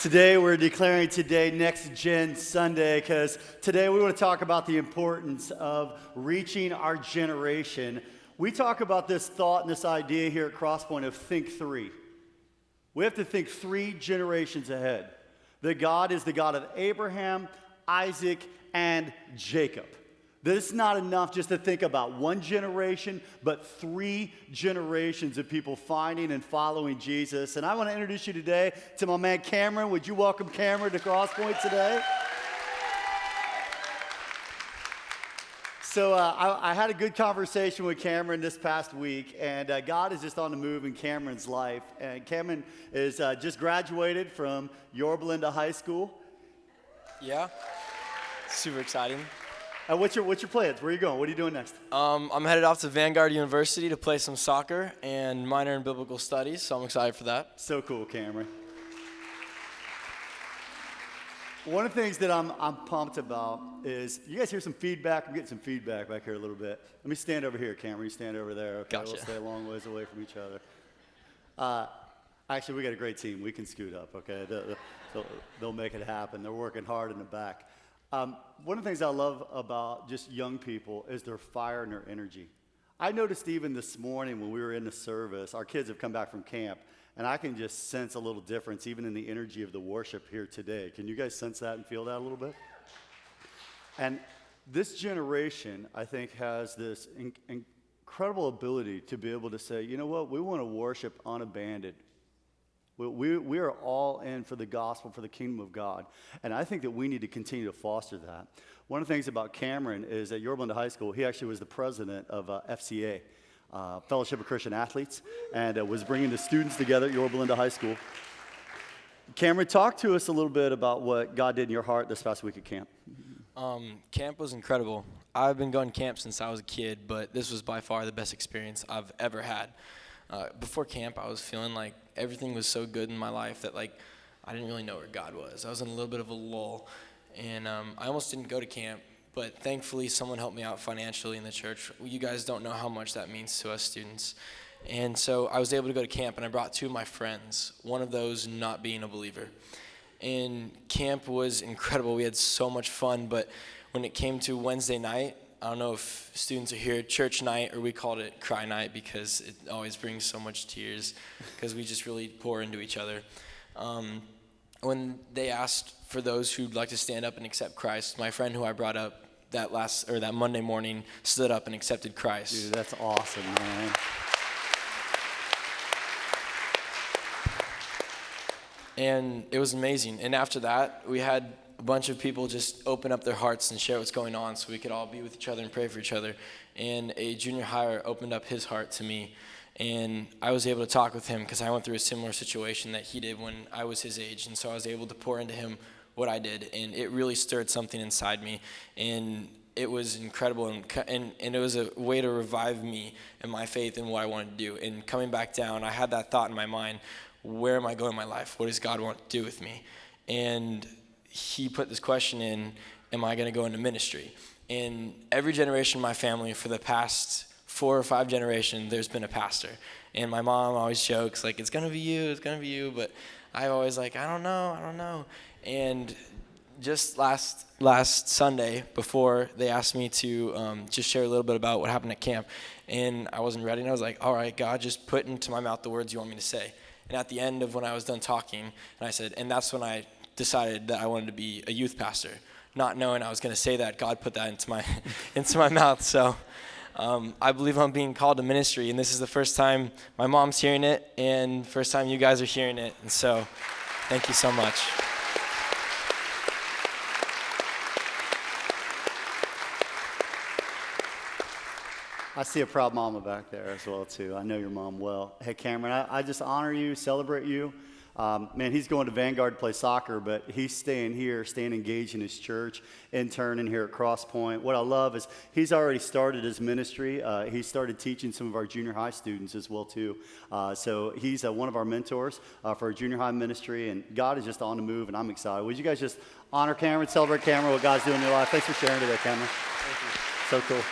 Today we're declaring today Next Gen Sunday because today we want to talk about the importance of reaching our generation. We talk about this thought and this idea here at Crosspoint of think three. We have to think 3 generations ahead. That God is the God of Abraham, Isaac, and Jacob. That it's not enough just to think about 1 generation, but 3 generations of people finding and following Jesus. And I want to introduce you today to my man Cameron. Would you welcome Cameron to Crosspoint today? So I had a good conversation with Cameron this past week, and God is just on the move in Cameron's life. And Cameron is just graduated from Yorba Linda High School. Yeah, super exciting. What's your plans? Where are you going? What are you doing next? I'm headed off to Vanguard University to play some soccer and minor in biblical studies, so I'm excited for that. So cool, Cameron. One of the things that I'm pumped about is, you guys hear some feedback? I'm getting some feedback back here a little bit. Let me stand over here, Cameron. You stand over there. Okay, Gotcha. We'll stay a long ways away from each other. Actually, we got a great team. We can scoot up, okay? They'll make it happen. They're working hard in the back. One of the things I love about just young people is their fire and their energy. I noticed even this morning when we were in the service, our kids have come back from camp, and I can just sense a little difference even in the energy of the worship here today. Can you guys sense that and feel that a little bit? And this generation, I think, has this incredible ability to be able to say, you know what, we want to worship unabandoned. We are all in for the gospel, for the kingdom of God. And I think that we need to continue to foster that. One of the things about Cameron is at Yorba Linda High School, he actually was the president of FCA, Fellowship of Christian Athletes, and was bringing the students together at Yorba Linda High School. Cameron, talk to us a little bit about what God did in your heart this past week at camp. Camp was incredible. I've been going to camp since I was a kid, but this was by far the best experience I've ever had. Before camp, I was feeling like everything was so good in my life that I didn't really know where God was. I was in a little bit of a lull, and I almost didn't go to camp, but thankfully someone helped me out financially in the church. You guys don't know how much that means to us students. And so I was able to go to camp, and I brought 2 of my friends, one of those not being a believer. And camp was incredible. We had so much fun, but when it came to Wednesday night, I don't know if students are here, church night, or we called it cry night because it always brings so much tears because we just really pour into each other. When they asked for those who'd like to stand up and accept Christ, my friend who I brought up that Monday morning stood up and accepted Christ. Dude, that's awesome, man. And it was amazing. And after that, we had a bunch of people just open up their hearts and share what's going on so we could all be with each other and pray for each other. And a junior hire opened up his heart to me, and I was able to talk with him because I went through a similar situation that he did when I was his age, and so I was able to pour into him what I did, and it really stirred something inside me, and it was incredible, and it was a way to revive me and my faith in what I wanted to do. And coming back down, I had that thought in my mind, where am I going in my life? What does God want to do with me? And he put this question in, am I going to go into ministry? In every generation of my family for the past 4 or 5 generations, there's been a pastor. And my mom always jokes, it's going to be you, but I always I don't know. And just last Sunday, before they asked me to just share a little bit about what happened at camp, and I wasn't ready, and I was like, all right, God, just put into my mouth the words you want me to say. And at the end of when I was done talking, and I said, and that's when I decided that I wanted to be a youth pastor, not knowing I was going to say that. God put that into my mouth. So I believe I'm being called to ministry, and this is the first time my mom's hearing it, and first time you guys are hearing it. And so, thank you so much. I see a proud mama back there as well, too. I know your mom well. Hey, Cameron, I just honor you, celebrate you. Man, he's going to Vanguard to play soccer, but he's staying here, staying engaged in his church, interning here at Crosspoint. What I love is he's already started his ministry. He started teaching some of our junior high students as well, too. So he's one of our mentors for our junior high ministry, and God is just on the move, and I'm excited. Would you guys just honor Cameron, celebrate Cameron, what God's doing in your life? Thanks for sharing today, Cameron. Thank you. So cool.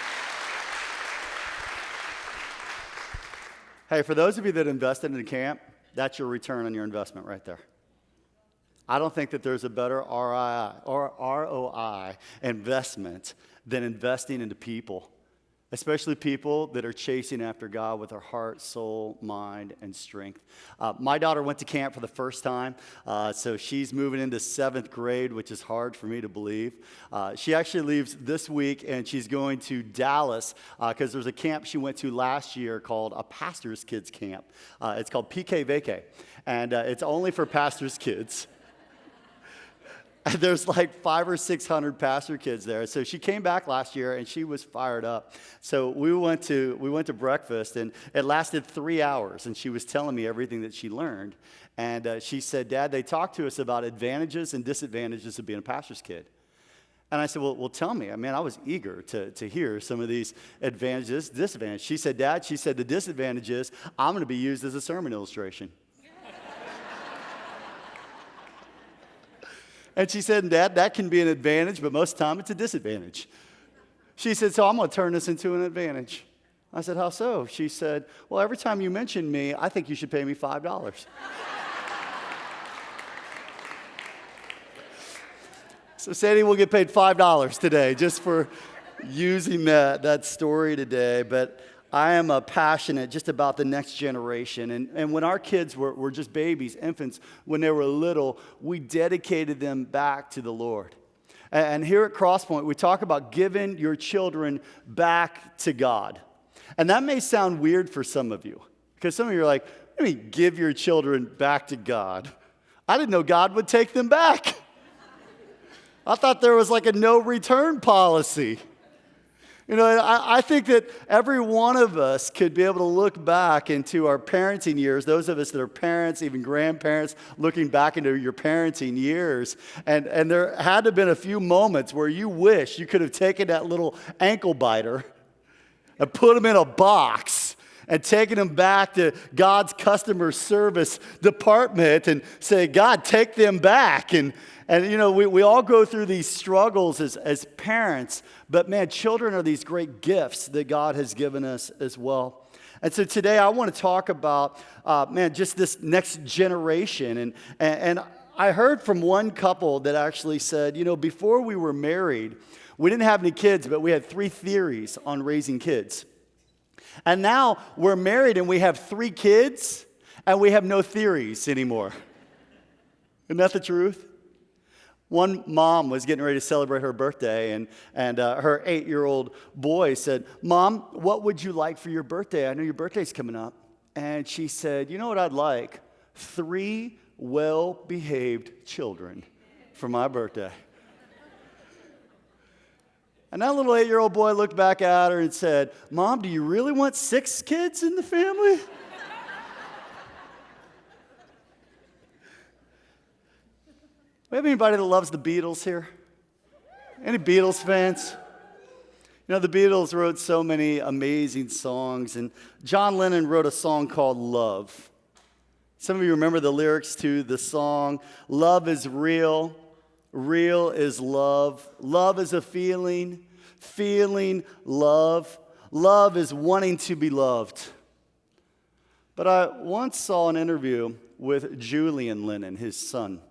Hey, for those of you that invested in the camp, that's your return on your investment right there. I don't think that there's a better ROI investment than investing into people, especially people that are chasing after God with their heart, soul, mind, and strength. My daughter went to camp for the first time, so she's moving into 7th grade, which is hard for me to believe. She actually leaves this week, and she's going to Dallas because there's a camp she went to last year called a pastor's kids camp. It's called PK Vacay, and it's only for pastor's kids. There's like 500 or 600 pastor kids there. So she came back last year and she was fired up. So we went to breakfast and it lasted 3 hours. And she was telling me everything that she learned. And she said, Dad, they talked to us about advantages and disadvantages of being a pastor's kid. And I said, well, tell me. I mean, I was eager to hear some of these advantages, disadvantages. She said, Dad, she said, the disadvantage is I'm going to be used as a sermon illustration. And she said, Dad, that can be an advantage, but most of the time it's a disadvantage. She said, so I'm going to turn this into an advantage. I said, how so? She said, well, every time you mention me, I think you should pay me $5. So Sadie will get paid $5 today just for using that story today. But I am passionate just about the next generation. And when our kids were just babies, infants, when they were little, we dedicated them back to the Lord. And here at Crosspoint, we talk about giving your children back to God. And that may sound weird for some of you, because some of you are like, what do you mean give your children back to God? I didn't know God would take them back. I thought there was like a no return policy. You know, I think that every one of us could be able to look back into our parenting years, those of us that are parents, even grandparents, looking back into your parenting years. And there had to have been a few moments where you wish you could have taken that little ankle biter and put him in a box and taken him back to God's customer service department and say, God, take them back. And you know, we all go through these struggles as parents, but man, children are these great gifts that God has given us as well. And so today I want to talk about, just this next generation. And I heard from one couple that actually said, you know, before we were married, we didn't have any kids, but we had 3 theories on raising kids. And now we're married and we have 3 kids and we have no theories anymore. Isn't that the truth? One mom was getting ready to celebrate her birthday, and her 8-year-old boy said, Mom, what would you like for your birthday? I know your birthday's coming up. And she said, you know what I'd like? 3 well-behaved children for my birthday. And that little 8-year-old boy looked back at her and said, Mom, do you really want 6 kids in the family? We have anybody that loves the Beatles here? Any Beatles fans? You know, the Beatles wrote so many amazing songs, and John Lennon wrote a song called Love. Some of you remember the lyrics to the song, love is real, real is love. Love is a feeling, feeling love. Love is wanting to be loved. But I once saw an interview with Julian Lennon, his son.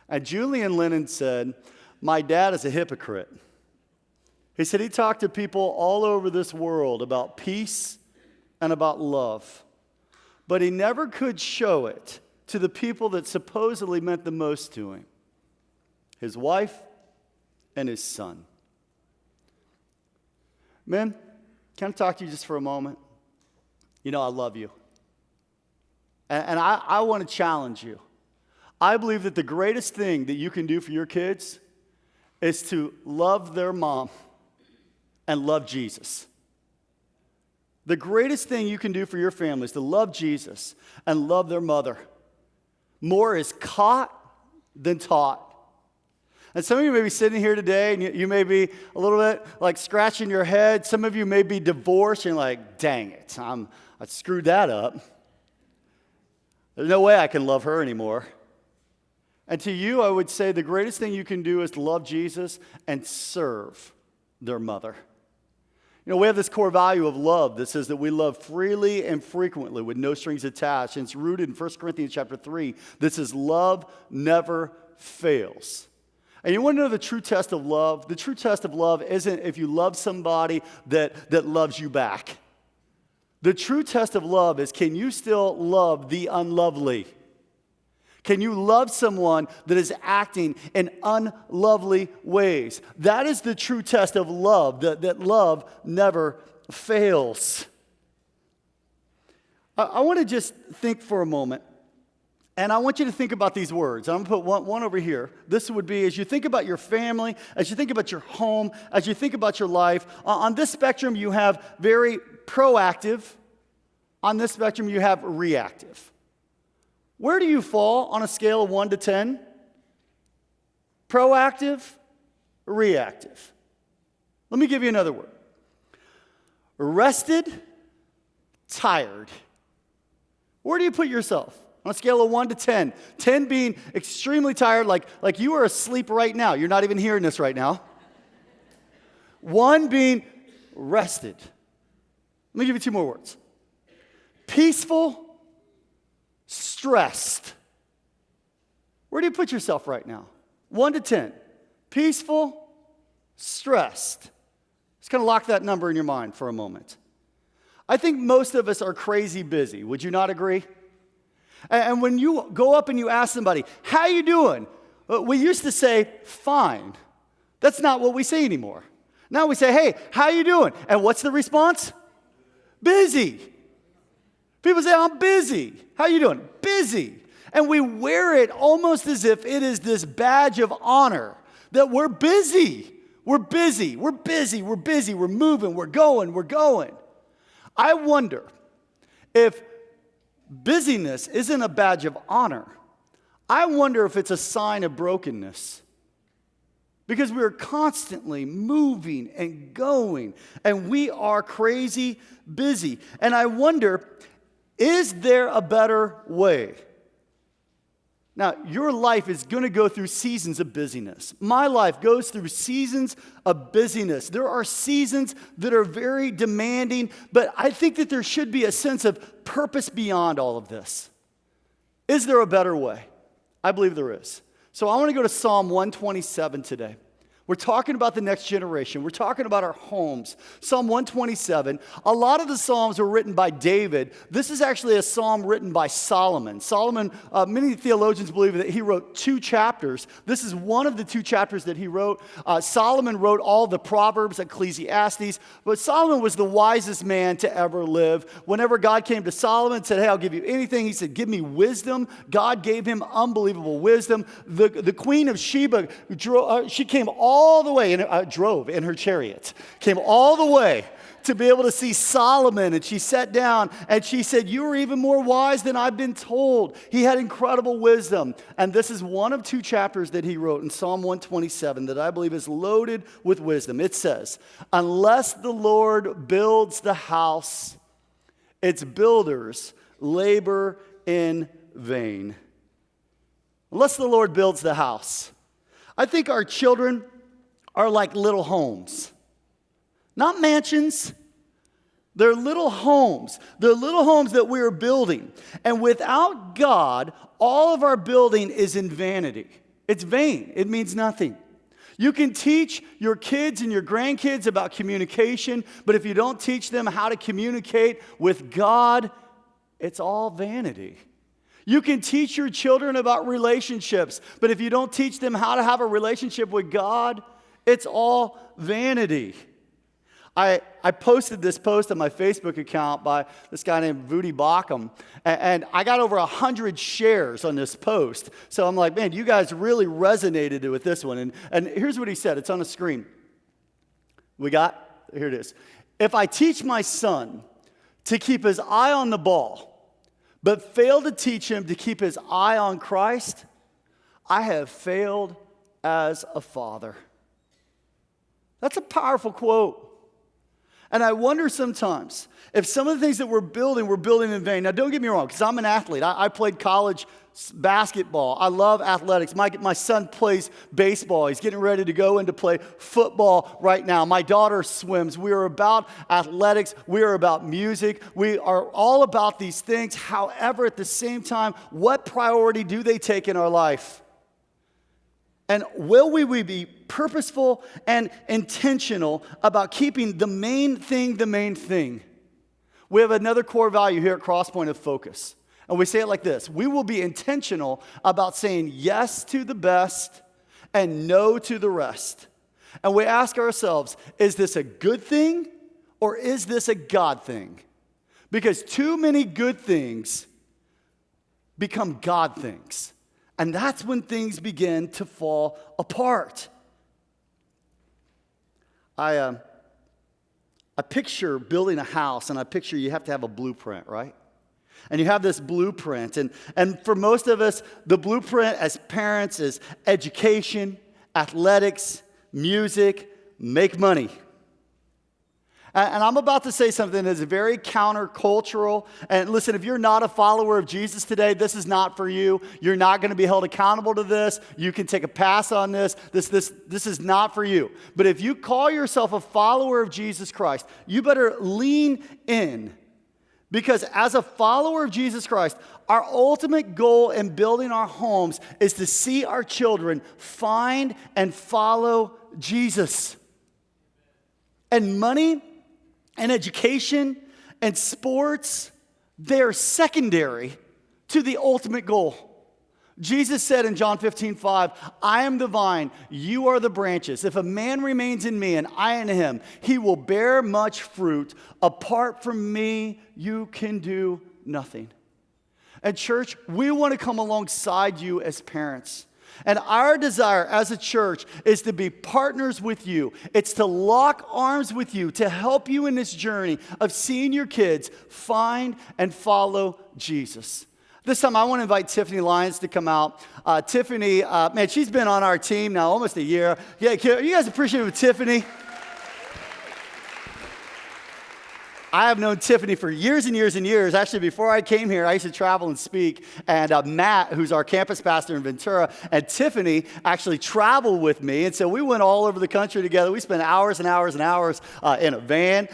And Julian Lennon said, my dad is a hypocrite. He said he talked to people all over this world about peace and about love, but he never could show it to the people that supposedly meant the most to him, his wife and his son. Men, can I talk to you just for a moment? You know, I love you. And I want to challenge you. I believe that the greatest thing that you can do for your kids is to love their mom and love Jesus. The greatest thing you can do for your family is to love Jesus and love their mother. More is caught than taught. And some of you may be sitting here today and you may be a little bit like scratching your head. Some of you may be divorced and you're like, dang it, I screwed that up. There's no way I can love her anymore. And to you, I would say the greatest thing you can do is to love Jesus and serve their mother. You know, we have this core value of love that says that we love freely and frequently with no strings attached. And it's rooted in 1 Corinthians chapter 3 that says love never fails. And you want to know the true test of love? The true test of love isn't if you love somebody that loves you back. The true test of love is, can you still love the unlovely? Can you love someone that is acting in unlovely ways? That is the true test of love, that love never fails. I want to just think for a moment, and I want you to think about these words. I'm going to put one over here. This would be, as you think about your family, as you think about your home, as you think about your life, on this spectrum you have very proactive. On this spectrum you have reactive. Where do you fall on a scale of 1 to 10? Proactive, reactive. Let me give you another word. Rested, tired. Where do you put yourself on a scale of 1 to 10? 10 being extremely tired, like you are asleep right now. You're not even hearing this right now. 1 being rested. Let me give you 2 more words. Peaceful, stressed. Where do you put yourself right now? 1 to 10. Peaceful, stressed. Just kind of lock that number in your mind for a moment. I think most of us are crazy busy. Would you not agree? And when you go up and you ask somebody, how you doing? We used to say, fine. That's not what we say anymore. Now we say, hey, how you doing? And what's the response? Busy. People say, I'm busy. How you doing? Busy. And we wear it almost as if it is this badge of honor that we're busy. We're busy. We're busy. We're busy. We're moving. We're going. We're going. I wonder if busyness isn't a badge of honor. I wonder if it's a sign of brokenness. Because we are constantly moving and going, and we are crazy busy. And I wonder, is there a better way? Now, your life is going to go through seasons of busyness. My life goes through seasons of busyness. There are seasons that are very demanding, but I think that there should be a sense of purpose beyond all of this. Is there a better way? I believe there is. So I want to go to Psalm 127 today. We're talking about the next generation. We're talking about our homes. Psalm 127. A lot of the Psalms were written by David. This is actually a psalm written by Solomon. Solomon, many theologians believe that he wrote 2 chapters. This is one of the 2 chapters that he wrote. Solomon wrote all the Proverbs, Ecclesiastes, but Solomon was the wisest man to ever live. Whenever God came to Solomon and said, hey, I'll give you anything, he said, give me wisdom. God gave him unbelievable wisdom. The queen of Sheba, she came all the way, drove in her chariot, came all the way to be able to see Solomon. And she sat down and she said, you are even more wise than I've been told. He had incredible wisdom. And this is one of 2 chapters that he wrote in Psalm 127 that I believe is loaded with wisdom. It says, unless the Lord builds the house, its builders labor in vain. Unless the Lord builds the house. I think our children are like little homes. Not mansions. They're little homes. They're little homes that we're building. And without God, all of our building is in vanity. It's vain. It means nothing. You can teach your kids and your grandkids about communication, but if you don't teach them how to communicate with God, it's all vanity. You can teach your children about relationships, but if you don't teach them how to have a relationship with God, it's all vanity. I posted this post on my Facebook account by this guy named Vudi Bakum, and I got over 100 shares on this post. So I'm like, man, you guys really resonated with this one. And here's what he said. It's on the screen. Here it is. If I teach my son to keep his eye on the ball, but fail to teach him to keep his eye on Christ, I have failed as a father. That's a powerful quote. And I wonder sometimes if some of the things that we're building in vain. Now, don't get me wrong, because I'm an athlete. I played college basketball. I love athletics. My son plays baseball. He's getting ready to go into play football right now. My daughter swims. We are about athletics. We are about music. We are all about these things. However, at the same time, what priority do they take in our life? And will we be purposeful and intentional about keeping the main thing the main thing? We have another core value here at Crosspoint of focus. And we say it like this: we will be intentional about saying yes to the best and no to the rest. And we ask ourselves, is this a good thing or is this a God thing? Because too many good things become God things. And that's when things begin to fall apart. I picture building a house, and I picture you have to have a blueprint, right? And you have this blueprint. And for most of us, the blueprint as parents is education, athletics, music, make money. And I'm about to say something that's very countercultural. And listen, if you're not a follower of Jesus today, this is not for you. You're not going to be held accountable to this. You can take a pass on this. This is not for you. But if you call yourself a follower of Jesus Christ, you better lean in. Because as a follower of Jesus Christ, our ultimate goal in building our homes is to see our children find and follow Jesus. And money and education and sports, they're secondary to the ultimate goal. Jesus said in John 15:5, I am the vine, you are the branches. If a man remains in me and I in him, he will bear much fruit. Apart from me, you can do nothing. And church, we want to come alongside you as parents. And our desire as a church is to be partners with you. It's to lock arms with you, to help you in this journey of seeing your kids find and follow Jesus. This time I want to invite Tiffany Lyons to come out. Tiffany, man, she's been on our team now almost a year. Yeah, are you guys appreciative of Tiffany? I have known Tiffany for years and years and years. Actually, before I came here, I used to travel and speak. And Matt, who's our campus pastor in Ventura, and Tiffany actually traveled with me. And so we went all over the country together. We spent hours and hours and hours in a van,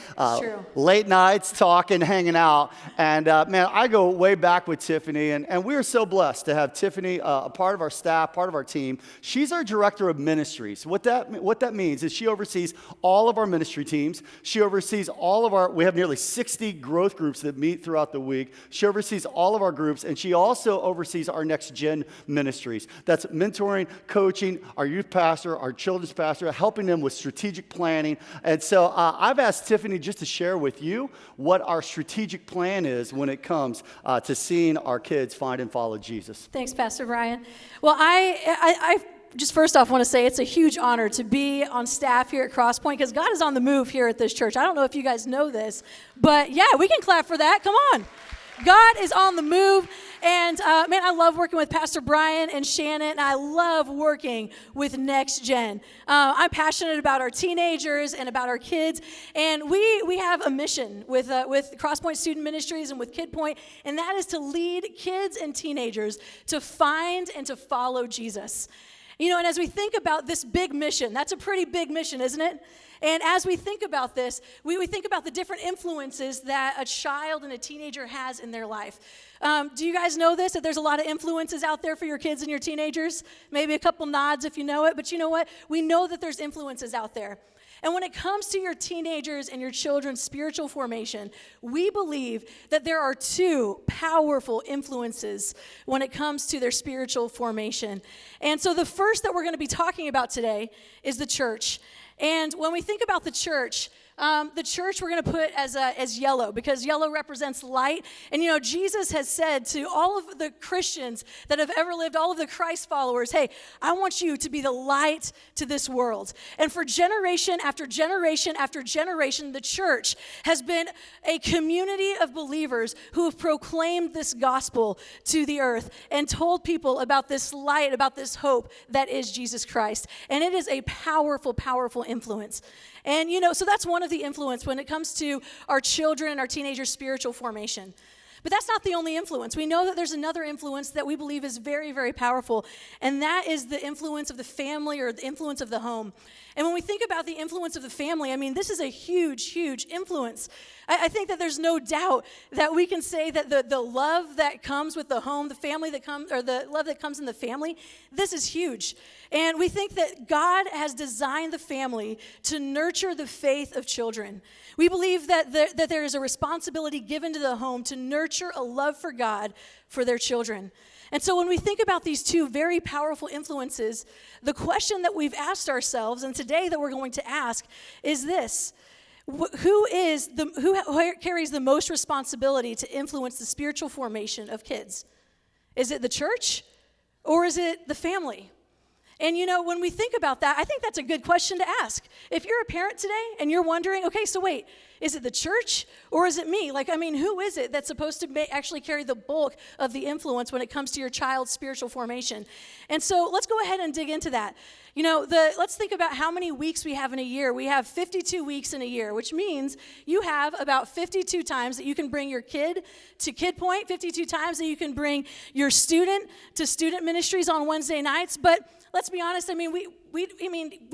late nights talking, hanging out. And man, I go way back with Tiffany. And we are so blessed to have Tiffany a part of our staff, part of our team. She's our director of ministries. What that means is she oversees all of our ministry teams. She oversees all of we have nearly 60 growth groups that meet throughout the week. She oversees all of our groups, and she also oversees our next gen ministries. That's mentoring, coaching, our youth pastor, our children's pastor, helping them with strategic planning. And so I've asked Tiffany just to share with you what our strategic plan is when it comes to seeing our kids find and follow Jesus. Thanks, Pastor Brian. Well, I just first off want to say it's a huge honor to be on staff here at Crosspoint because God is on the move here at this church. I don't know if you guys know this, but yeah, we can clap for that. Come on. God is on the move. And man, I love working with Pastor Brian and Shannon, and I love working with Next Gen. I'm passionate about our teenagers and about our kids, and we have a mission with Crosspoint Student Ministries and with KidPoint, and that is to lead kids and teenagers to find and to follow Jesus. You know, and as we think about this big mission, that's a pretty big mission, isn't it? And as we think about this, we think about the different influences that a child and a teenager has in their life. Do you guys know this, that there's a lot of influences out there for your kids and your teenagers? Maybe a couple nods if you know it, but you know what? We know that there's influences out there. And when it comes to your teenagers and your children's spiritual formation, we believe that there are two powerful influences when it comes to their spiritual formation. And so the first that we're going to be talking about today is the church. And when we think about the church we're going to put as yellow because yellow represents light. And, you know, Jesus has said to all of the Christians that have ever lived, all of the Christ followers, hey, I want you to be the light to this world. And for generation after generation after generation, the church has been a community of believers who have proclaimed this gospel to the earth and told people about this light, about this hope that is Jesus Christ. And it is a powerful, powerful influence. And, you know, so that's one of of the influence when it comes to our children and our teenagers' spiritual formation. But that's not the only influence. We know that there's another influence that we believe is very, very powerful, and that is the influence of the family or the influence of the home. And when we think about the influence of the family, I mean, this is a huge, huge influence. I think that there's no doubt that we can say that the love that comes with the home, the family that comes, or the love that comes in the family, this is huge. And we think that God has designed the family to nurture the faith of children. We believe that there is a responsibility given to the home to nurture a love for God for their children. And so when we think about these two very powerful influences, the question that we've asked ourselves, and today that we're going to ask, is this: who carries the most responsibility to influence the spiritual formation of kids? Is it the church, or is it the family? And you know, when we think about that, I think that's a good question to ask. If you're a parent today and you're wondering, okay, so wait, is it the church or is it me? Like, I mean, who is it that's supposed to actually carry the bulk of the influence when it comes to your child's spiritual formation? And so let's go ahead and dig into that. You know, let's think about how many weeks we have in a year. We have 52 weeks in a year, which means you have about 52 times that you can bring your kid to Kid Point, 52 times that you can bring your student to student ministries on Wednesday nights. But let's be honest, I mean, we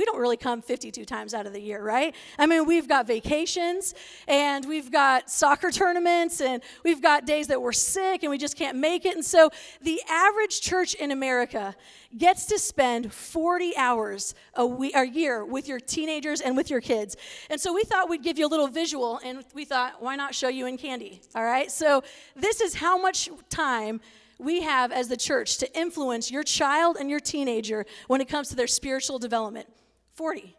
don't really come 52 times out of the year, right? I mean, we've got vacations, and we've got soccer tournaments, and we've got days that we're sick, and we just can't make it. And so the average church in America gets to spend 40 hours a year with your teenagers and with your kids. And so we thought we'd give you a little visual, and we thought, why not show you in candy, all right? So this is how much time we have as the church to influence your child and your teenager when it comes to their spiritual development. 40.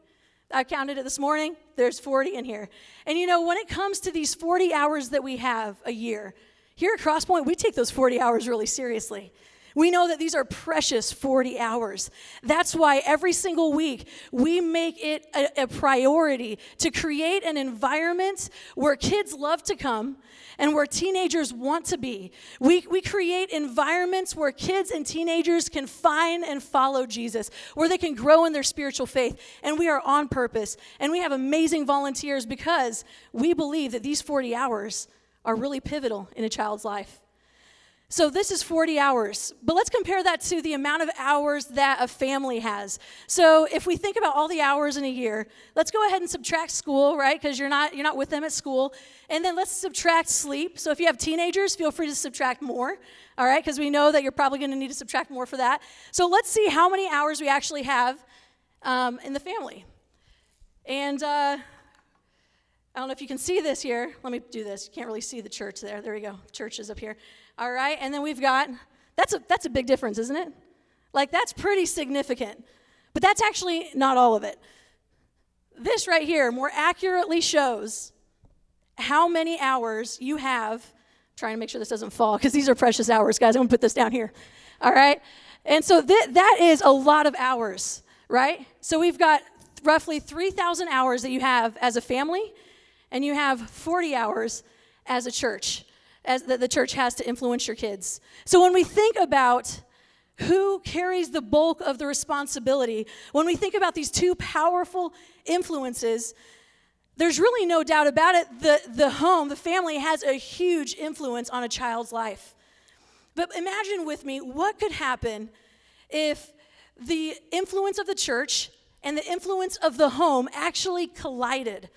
I counted it this morning. There's 40 in here. And you know, when it comes to these 40 hours that we have a year, here at Crosspoint, we take those 40 hours really seriously. We know that these are precious 40 hours. That's why every single week we make it a priority to create an environment where kids love to come and where teenagers want to be. We create environments where kids and teenagers can find and follow Jesus, where they can grow in their spiritual faith, and we are on purpose. And we have amazing volunteers because we believe that these 40 hours are really pivotal in a child's life. So this is 40 hours, but let's compare that to the amount of hours that a family has. So if we think about all the hours in a year, let's go ahead and subtract school, right? Because you're not with them at school. And then let's subtract sleep. So if you have teenagers, feel free to subtract more, all right? Because we know that you're probably going to need to subtract more for that. So let's see how many hours we actually have in the family. And I don't know if you can see this here. Let me do this. You can't really see the church there. There we go. Church is up here. All right, and then we've got, that's a big difference, isn't it? Like, that's pretty significant. But that's actually not all of it. This right here more accurately shows how many hours you have. Trying to make sure this doesn't fall, because these are precious hours, guys. I'm going to put this down here. All right? And so that is a lot of hours, right? So we've got roughly 3,000 hours that you have as a family, and you have 40 hours as a church, as the church has to influence your kids. So when we think about who carries the bulk of the responsibility, when we think about these two powerful influences, there's really no doubt about it. The home, the family, has a huge influence on a child's life. But imagine with me what could happen if the influence of the church and the influence of the home actually collided.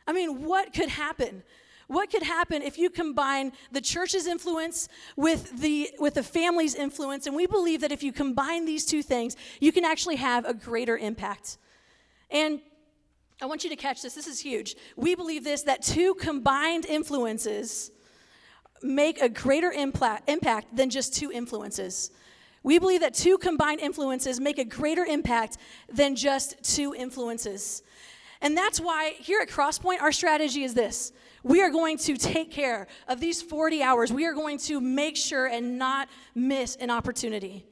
I mean, what could happen? What could happen if you combine the church's influence with the family's influence? And we believe that if you combine these two things, you can actually have a greater impact. And I want you to catch this. This is huge. We believe this, that two combined influences make a greater impact than just two influences. We believe that two combined influences make a greater impact than just two influences. And that's why here at Crosspoint, our strategy is this. We are going to take care of these 40 hours. We are going to make sure and not miss an opportunity.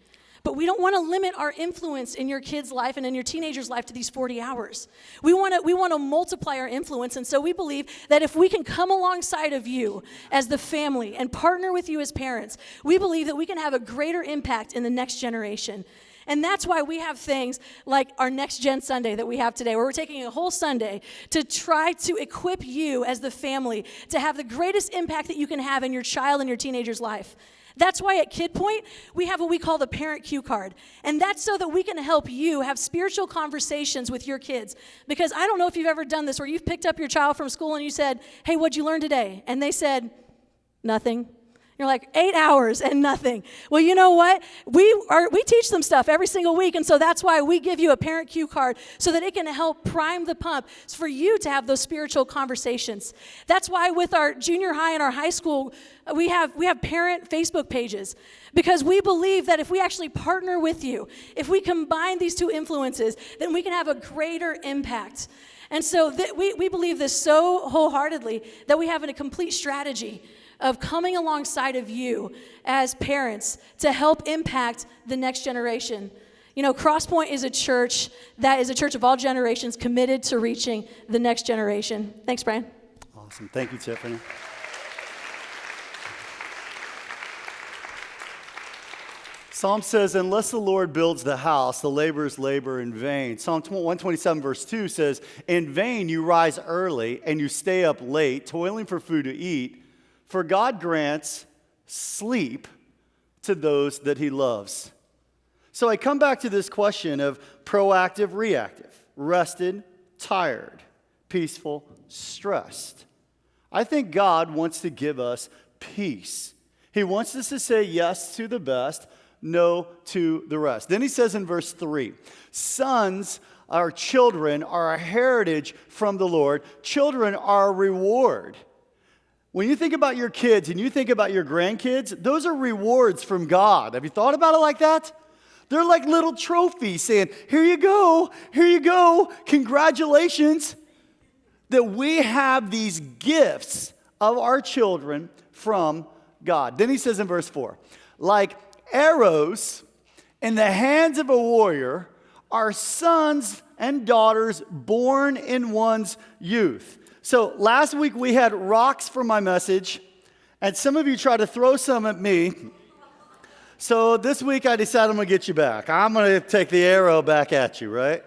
But we don't want to limit our influence in your kid's life and in your teenager's life to these 40 hours. We want to multiply our influence. And so we believe that if we can come alongside of you as the family and partner with you as parents, we believe that we can have a greater impact in the next generation. And that's why we have things like our Next Gen Sunday that we have today, where we're taking a whole Sunday to try to equip you as the family to have the greatest impact that you can have in your child and your teenager's life. That's why at Kid Point, we have what we call the Parent Cue Card. And that's so that we can help you have spiritual conversations with your kids. Because I don't know if you've ever done this, where you've picked up your child from school and you said, hey, what'd you learn today? And they said, nothing. You're like, 8 hours and nothing. Well, you know what? We teach them stuff every single week, and so that's why we give you a Parent Cue Card so that it can help prime the pump for you to have those spiritual conversations. That's why with our junior high and our high school, we have parent Facebook pages, because we believe that if we actually partner with you, if we combine these two influences, then we can have a greater impact. And so we believe this so wholeheartedly that we have a complete strategy of coming alongside of you as parents to help impact the next generation. You know, Crosspoint is a church that is a church of all generations committed to reaching the next generation. Thanks, Brian. Awesome. Thank you, Tiffany. Psalm says, unless the Lord builds the house, the laborers labor in vain. Psalm 127 verse 2 says, in vain you rise early and you stay up late, toiling for food to eat, for God grants sleep to those that he loves. So I come back to this question of proactive, reactive, rested, tired, peaceful, stressed. I think God wants to give us peace. He wants us to say yes to the best, no to the rest. Then he says in verse 3, sons, our children, are a heritage from the Lord. Children are a reward. When you think about your kids and you think about your grandkids, those are rewards from God. Have you thought about it like that? They're like little trophies saying, here you go, congratulations. That we have these gifts of our children from God. Then he says in verse 4, like arrows in the hands of a warrior are sons and daughters born in one's youth. So last week we had rocks for my message, and some of you tried to throw some at me. So this week I decided I'm going to get you back. I'm going to take the arrow back at you, right?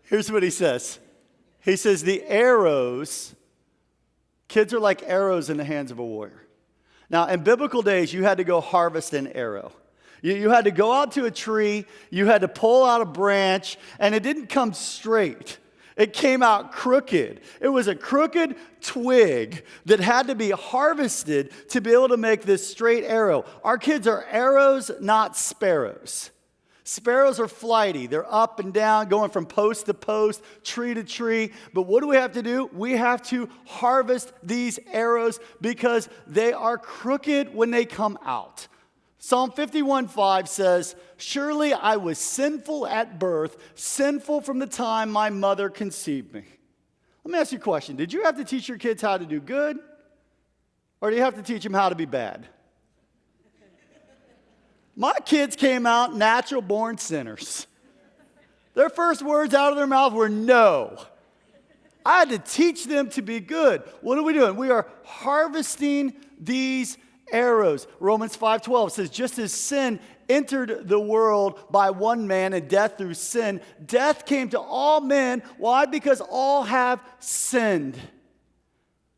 Here's what he says. He says the arrows, kids are like arrows in the hands of a warrior. Now, in biblical days, you had to go harvest an arrow. You had to go out to a tree, you had to pull out a branch, and it didn't come straight. It came out crooked. It was a crooked twig that had to be harvested to be able to make this straight arrow. Our kids are arrows, not sparrows. Sparrows are flighty. They're up and down, going from post to post, tree to tree. But what do we have to do? We have to harvest these arrows because they are crooked when they come out. Psalm 51:5 says, surely I was sinful at birth, sinful from the time my mother conceived me. Let me ask you a question. Did you have to teach your kids how to do good? Or do you have to teach them how to be bad? My kids came out natural born sinners. Their first words out of their mouth were no. I had to teach them to be good. What are we doing? We are harvesting these arrows. Romans 5:12 says, just as sin entered the world by one man and death through sin, death came to all men. Why? Because all have sinned.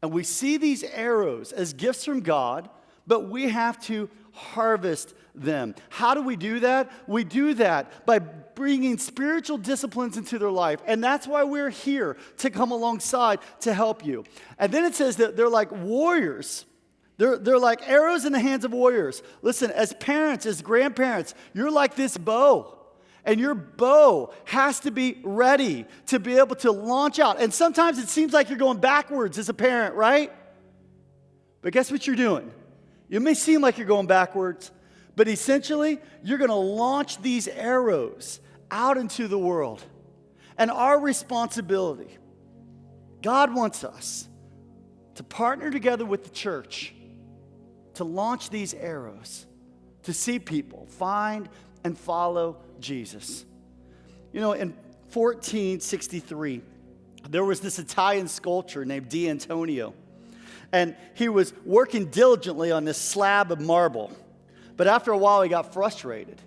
And we see these arrows as gifts from God, but we have to harvest them. How do we do that? We do that by bringing spiritual disciplines into their life. And that's why we're here, to come alongside to help you. And then it says that they're like warriors. They're like arrows in the hands of warriors. Listen, as parents, as grandparents, you're like this bow. And your bow has to be ready to be able to launch out. And sometimes it seems like you're going backwards as a parent, right? But guess what you're doing? It may seem like you're going backwards, but essentially, you're going to launch these arrows out into the world. And our responsibility, God wants us to partner together with the church to launch these arrows, to see people find and follow Jesus. You know, in 1463, there was this Italian sculptor named D'Antonio, and he was working diligently on this slab of marble. But after a while, he got frustrated.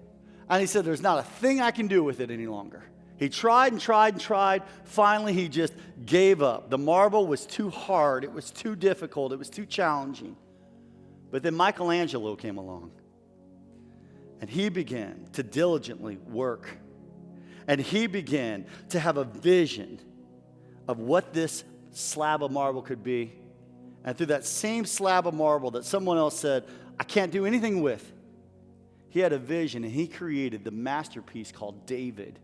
And he said, there's not a thing I can do with it any longer. He tried and tried and tried. Finally, he just gave up. The marble was too hard. It was too difficult. It was too challenging. But then Michelangelo came along. And he began to diligently work. And he began to have a vision of what this slab of marble could be. And through that same slab of marble that someone else said, I can't do anything with, he had a vision, and he created the masterpiece called David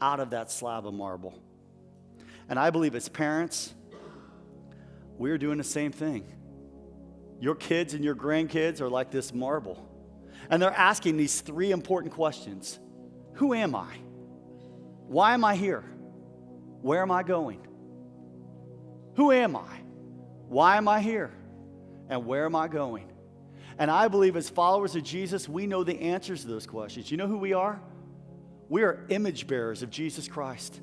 out of that slab of marble. And I believe as parents, we're doing the same thing. Your kids and your grandkids are like this marble. And they're asking these three important questions. Who am I? Why am I here? Where am I going? Who am I? Why am I here? And where am I going? And I believe as followers of Jesus, we know the answers to those questions. You know who we are? We are image bearers of Jesus Christ.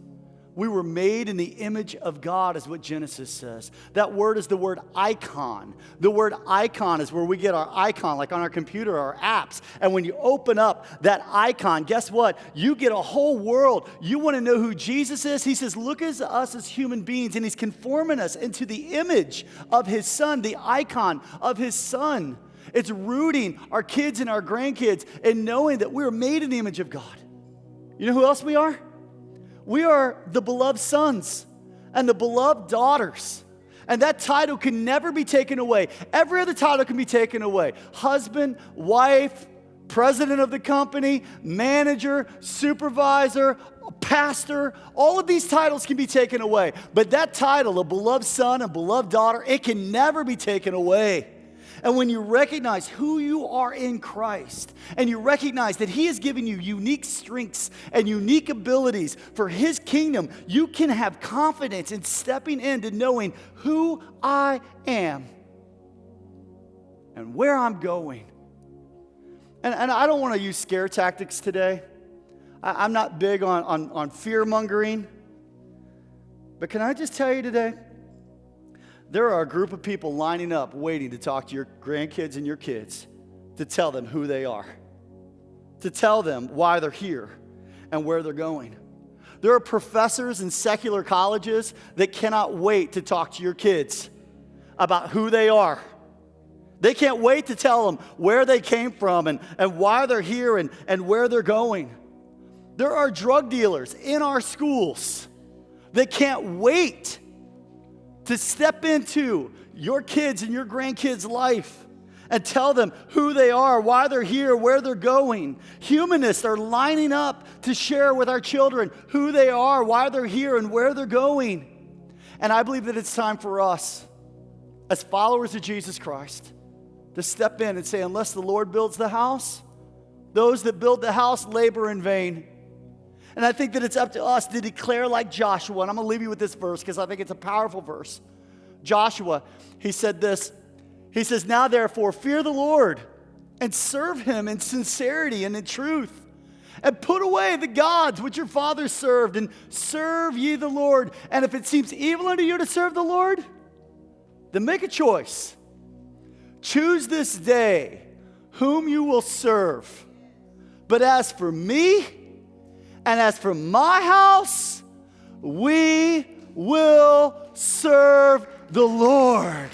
We were made in the image of God, is what Genesis says. That word is the word icon. The word icon is where we get our icon, like on our computer, our apps. And when you open up that icon, guess what? You get a whole world. You want to know who Jesus is? He says, look at us as human beings, and he's conforming us into the image of his son, the icon of his son. It's rooting our kids and our grandkids in knowing that we're made in the image of God. You know who else we are? We are the beloved sons and the beloved daughters. And that title can never be taken away. Every other title can be taken away. Husband, wife, president of the company, manager, supervisor, pastor, all of these titles can be taken away. But that title, a beloved son, a beloved daughter, it can never be taken away. And when you recognize who you are in Christ, and you recognize that he has given you unique strengths and unique abilities for his kingdom, you can have confidence in stepping into knowing who I am and where I'm going. And I don't want to use scare tactics today. I'm not big on fear-mongering. But can I just tell you today, there are a group of people lining up waiting to talk to your grandkids and your kids to tell them who they are, to tell them why they're here and where they're going. There are professors in secular colleges that cannot wait to talk to your kids about who they are. They can't wait to tell them where they came from and why they're here and where they're going. There are drug dealers in our schools that can't wait to step into your kids and your grandkids' life and tell them who they are, why they're here, where they're going. Humanists are lining up to share with our children who they are, why they're here, and where they're going. And I believe that it's time for us, as followers of Jesus Christ, to step in and say, unless the Lord builds the house, those that build the house labor in vain. And I think that it's up to us to declare like Joshua. And I'm going to leave you with this verse because I think it's a powerful verse. Joshua, he said this. He says, now therefore, fear the Lord and serve him in sincerity and in truth. And put away the gods which your fathers served, and serve ye the Lord. And if it seems evil unto you to serve the Lord, then make a choice. Choose this day whom you will serve. But as for me, and as for my house, we will serve the Lord.